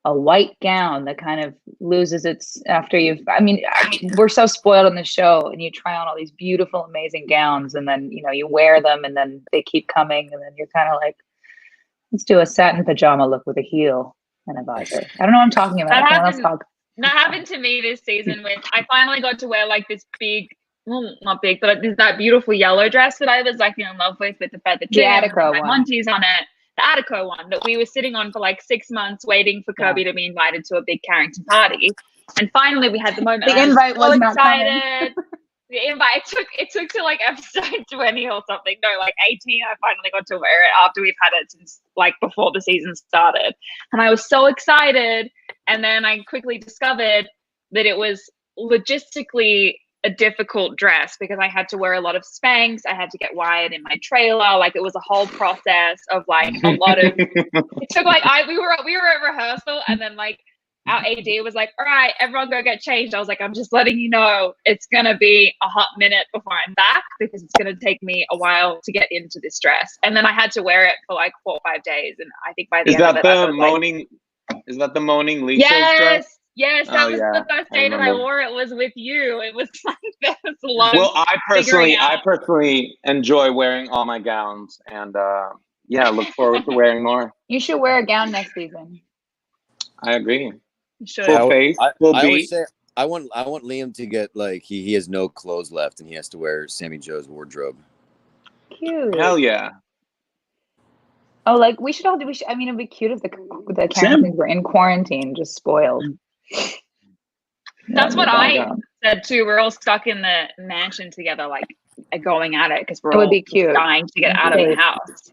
white gown that kind of loses its after you've. I mean, we're so spoiled on the show, and you try on all these beautiful, amazing gowns, and then you wear them, and then they keep coming, and then you're kind of like, let's do a satin pajama look with a heel and a visor. I don't know what I'm talking about. That happened to me this season when I finally got to wear like this big, well, not big, but that beautiful yellow dress that I was like in love with the feather trim, Adegoke and one. Monty's on it. The Adegoke one that we were sitting on for like 6 months waiting for Kirby to be invited to a big Carrington party. And finally we had the moment. The invite was not excited. The invite it took to like episode 20 or something. No, like 18. I finally got to wear it after we've had it since like before the season started. And I was so excited. And then I quickly discovered that it was logistically a difficult dress because I had to wear a lot of Spanx. I had to get wired in my trailer. Like it was a whole process of like a lot of. It took like we were at rehearsal, and then like our AD was like, "All right, everyone go get changed." I was like, "I'm just letting you know it's gonna be a hot minute before I'm back because it's gonna take me a while to get into this dress." And then I had to wear it for like 4 or 5 days, and I think by the end of it, I was like, is that the moaning Lisa's dress? Yes, that was the first day that I wore it was with you. It was like there was a lot. Well, I personally enjoy wearing all my gowns, and look forward to wearing more. You should wear a gown next season. I agree. You should. Full face, full I beat. always say I want Liam to get like he has no clothes left and he has to wear Sammy Joe's wardrobe. Cute. Hell yeah. Oh, like we should. I mean, it'd be cute if the Carringtons were in quarantine, just spoiled. That's what I said too. We're all stuck in the mansion together, like going at it because we're all be cute. dying to get out of the house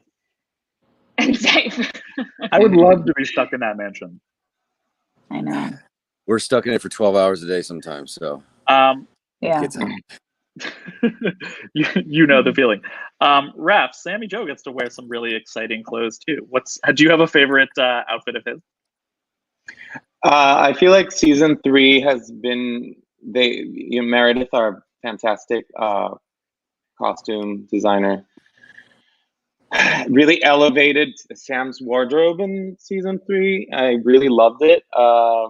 and safe. I would love to be stuck in that mansion. I know. We're stuck in it for 12 hours a day sometimes. So Yeah. it's you know the feeling. Raph, Sammy Joe gets to wear some really exciting clothes too. Do you have a favorite outfit of his? I feel like season 3 has been Meredith, our fantastic costume designer, really elevated Sam's wardrobe in season 3. I really loved it. I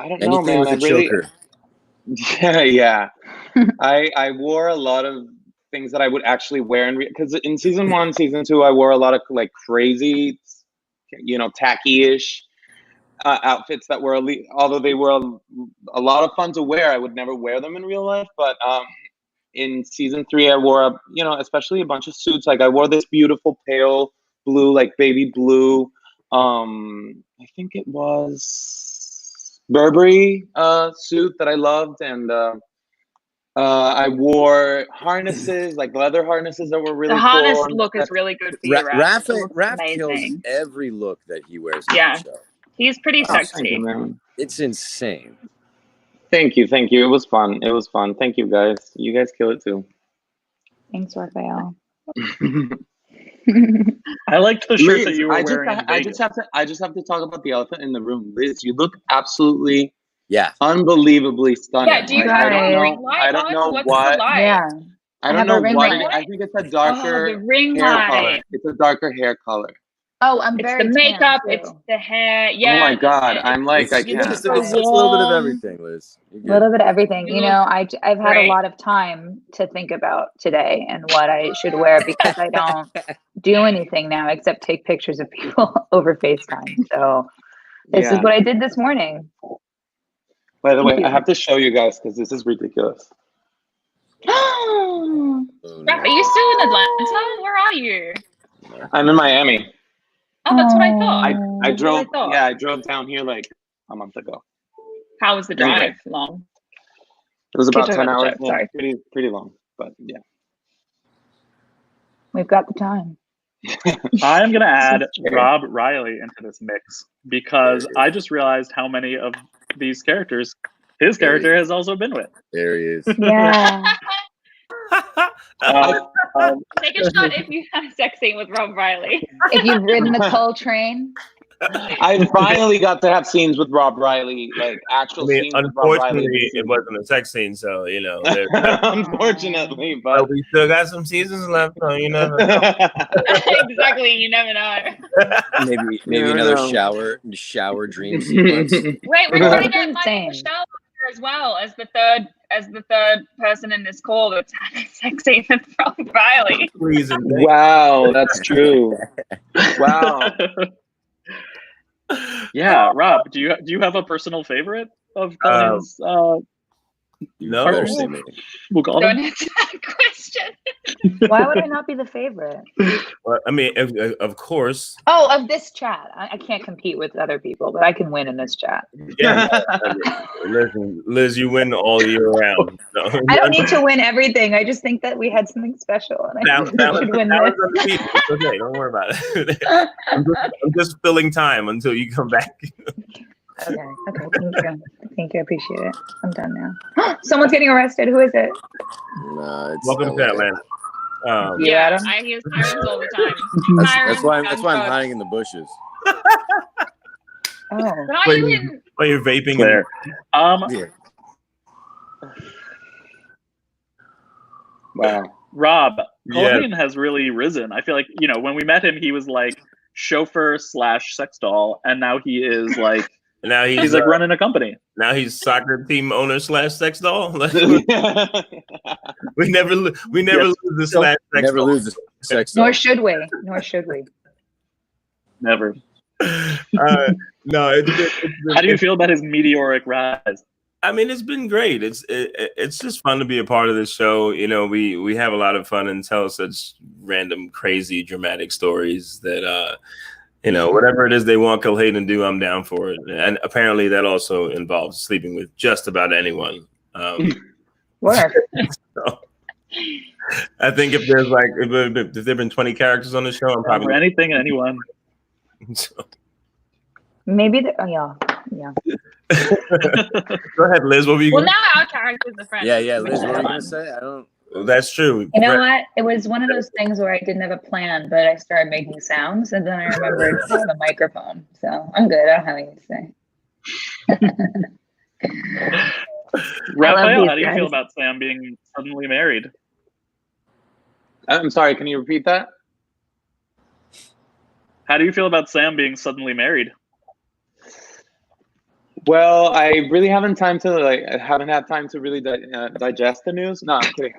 don't know, anything man. with a choker. Yeah. I wore a lot of things that I would actually wear because in season 1, season 2, I wore a lot of like crazy, tacky-ish outfits that were although they were a lot of fun to wear. I would never wear them in real life, but in season 3, I wore especially a bunch of suits. Like I wore this beautiful pale blue, like baby blue. I think it was Burberry suit that I loved, and I wore harnesses, like leather harnesses that were really The harness cool. look is really good for you, Raph kills every look that he wears in the show. He's pretty Thank sexy. you, man. It's insane. Thank you. It was fun. Thank you, guys. You guys kill it too. Thanks, Rafael. I liked the shirt Liz, that you were wearing. I just have to talk about the elephant in the room. Liz, you look absolutely unbelievably stunning. Yeah, do you have a ring light I don't know What's what. the light? Yeah. I don't know what it is. I think it's a darker the ring hair light. color. It's a darker hair color. Oh, I'm It's very the makeup, tan, it's too. the hair. Yeah. Oh my God, I'm like, I you can't. look It's so a little bit of warm. everything, Liz. A little bit of everything. You You look know, I've had great. a lot of time to think about today and what I should wear because I don't do anything now except take pictures of people over FaceTime. So this is what I did this morning. By the way, I have to show you guys because this is ridiculous. Raph, are you still in Atlanta? Where are you? I'm in Miami. Oh, that's what I thought. I drove. That's what I thought. Yeah, I drove down here like a month ago. How was the drive? Anyway. Long. It was about Keep 10 talking about hours. the joke, sorry. Pretty long, but yeah. We've got the time. I'm going to add Rob Riley into this mix because I just realized how many of these characters his character has also been with. There he is. Yeah. Take a shot if you had a sex scene with Rob Riley. If you've ridden the Cole train. I finally got to have scenes with Rob Riley, like actual scenes with Rob Riley. Unfortunately, it wasn't a sex scene, so Unfortunately, but we still got some seasons left, so you never know. Exactly, you never know. Maybe another shower dream sequence. Wait, we're gonna get Michael Shower as well as the third person in this call that's had a sex scene with Rob Riley. Wow, that's true. Wow. Yeah, Rob, do you have a personal favorite of Colleen's? No, we'll call Don't him. answer that question. Why would I not be the favorite? Well, I mean, of course. Oh, of this chat. I can't compete with other people, but I can win in this chat. Yeah. Listen, Liz, you win all year round. So. I don't need to win everything. I just think that we had something special, and I think we should win this. It's okay, don't worry about it. I'm just filling time until you come back. Okay, thank you. I appreciate it. I'm done now. Someone's getting arrested. Who is it? Welcome to Atlanta. Yeah, I hear sirens all the time. That's why I'm hiding in the bushes. While you're vaping there. Yeah. Wow. Rob, Colleen has really risen. I feel like, when we met him, he was like chauffeur / sex doll, and now he is like now he's like running a company. Now he's soccer team owner / sex doll. we never lose the / sex never doll. lose the sex doll. Nor should we. Never. No. How do you feel about his meteoric rise? I mean, it's been great. It's just fun to be a part of this show. We have a lot of fun and tell such random, crazy, dramatic stories that whatever it is they want Khalid to do, I'm down for it. And apparently that also involves sleeping with just about anyone. Work. So, I think if there've been 20 characters on the show, I'm probably for anything and anyone. Maybe Yeah. Go ahead, Liz. What were you Well, gonna now our characters are friends. Yeah, Liz, which what is were you fun. gonna say? I don't. That's true. You know what? It was one of those things where I didn't have a plan, but I started making sounds, and then I remembered to have a microphone. So I'm good. I don't have anything to say. Rafael, how do you guys. feel about Sam being suddenly married? I'm sorry, can you repeat that? How do you feel about Sam being suddenly married? Well, I really haven't had time to really digest the news. No, I'm kidding.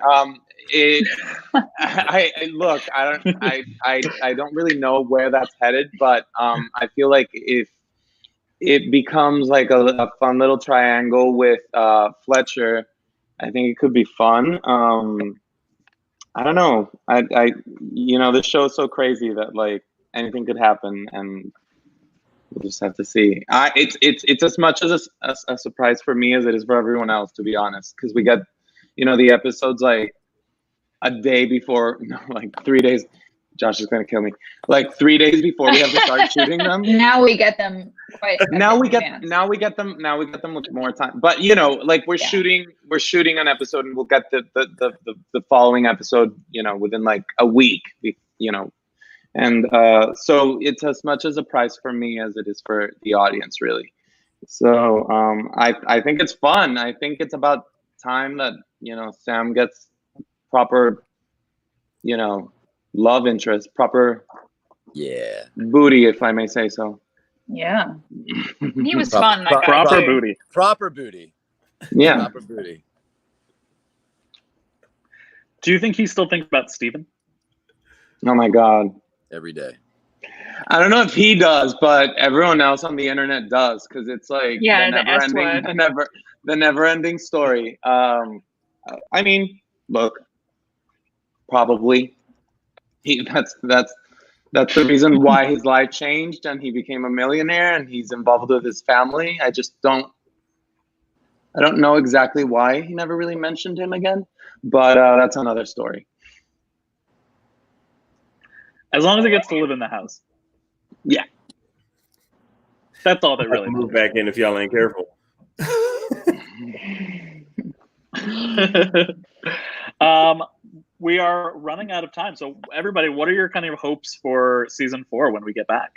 Look, I don't really know where that's headed, but I feel like if it becomes like a fun little triangle with Fletcher, I think it could be fun. I don't know. This show is so crazy that like anything could happen, and we'll just have to see. It's as much as a surprise for me as it is for everyone else, to be honest, because we get, the episodes like a day before, no, like 3 days. Josh is gonna kill me. Like 3 days before we have to start shooting them. Now we get them quite. Now we get them with more time. But like we're shooting an episode, and we'll get the following episode, within like a week. And so it's as much as a prize for me as it is for the audience, really. So I think it's fun. I think it's about time that Sam gets proper love interest, proper booty, if I may say so. Yeah. He was fun. That guy. Proper booty. Proper booty. Yeah. Proper booty. Do you think he still thinks about Steven? Oh my God. Every day. I don't know if he does, but everyone else on the internet does, because it's like the never-ending story. I mean, look, probably that's the reason why his life changed and he became a millionaire and he's involved with his family. I don't know exactly why he never really mentioned him again, but that's another story. As long as he gets to live in the house. Yeah. That's all that really move back in if y'all ain't careful. We are running out of time. So everybody, what are your kind of hopes for season 4 when we get back?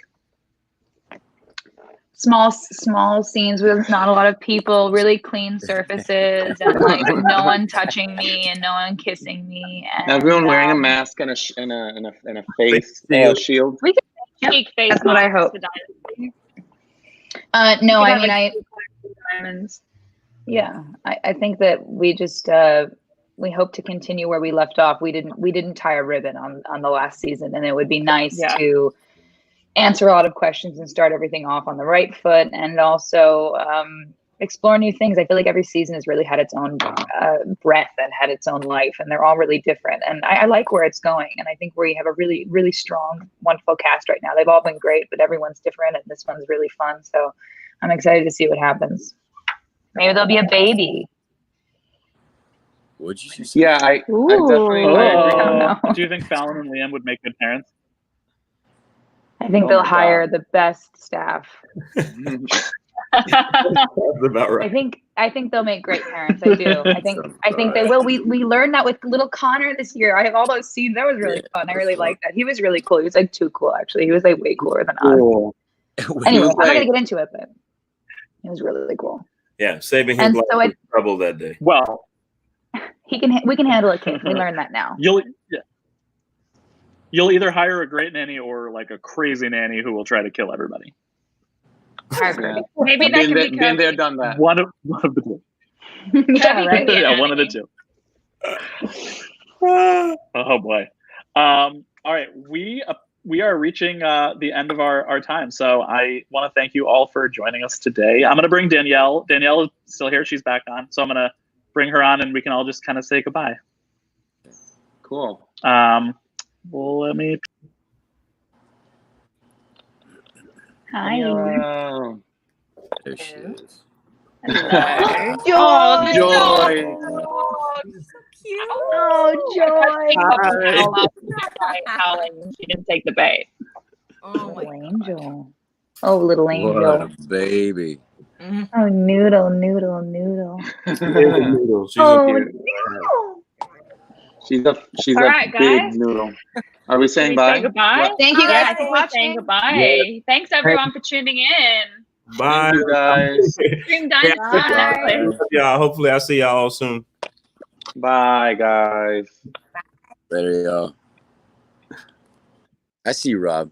Small scenes with not a lot of people, really clean surfaces, and like no one touching me and no one kissing me. And everyone wearing a mask and a face shield. We can take face. That's what I hope. No, I mean diamonds. Yeah, I think that we just we hope to continue where we left off. We didn't tie a ribbon on the last season, and it would be nice to answer a lot of questions and start everything off on the right foot, and also explore new things. I feel like every season has really had its own breath and had its own life, and they're all really different. And I like where it's going, and I think we have a really, really strong, wonderful cast right now. They've all been great, but everyone's different, and this one's really fun. So I'm excited to see what happens. Maybe there'll be a baby. Would you say? Yeah, I definitely would. I don't know. Do you think Fallon and Liam would make good parents? I think they'll hire the best staff. That's about right. I think they'll make great parents. I do. I think they will. We learned that with little Connor this year. I have all those scenes. That was really fun. I really liked that. He was really cool. He was like too cool, actually. He was like way cooler than us. Anyway, I'm not gonna get into it, but it was really, really cool. Yeah, saving his life from trouble that day. Well, we can handle it, kids. We learned that now. You'll either hire a great nanny or like a crazy nanny who will try to kill everybody. Yeah. Maybe that can be been there, done that. One of the two. Yeah, right. Yeah, one of the two. Oh boy. All right, we are reaching the end of our time, so I want to thank you all for joining us today. I'm going to bring Danielle. Danielle is still here; she's back on, so I'm going to bring her on, and we can all just kind of say goodbye. Cool. Well, let me. Hi. Hello. There she is. Joy. Oh, Joy. Oh, so cute. Oh, Joy. Howling. She didn't take the bait. Oh my Little angel. Oh, little angel. What a baby. Oh, noodle. She's a noodle. She's Oh, a noodle. She's All a right, big guys. noodle. Are we Can saying we bye? say goodbye? Thank you Yeah, guys I for think we're saying watching. goodbye. Thanks everyone for tuning in. Bye. Thank you guys. Stream Dynasty on Netflix. Y'all. Hopefully, I'll see y'all all soon. Bye, guys. Later, y'all. I see you, Rob.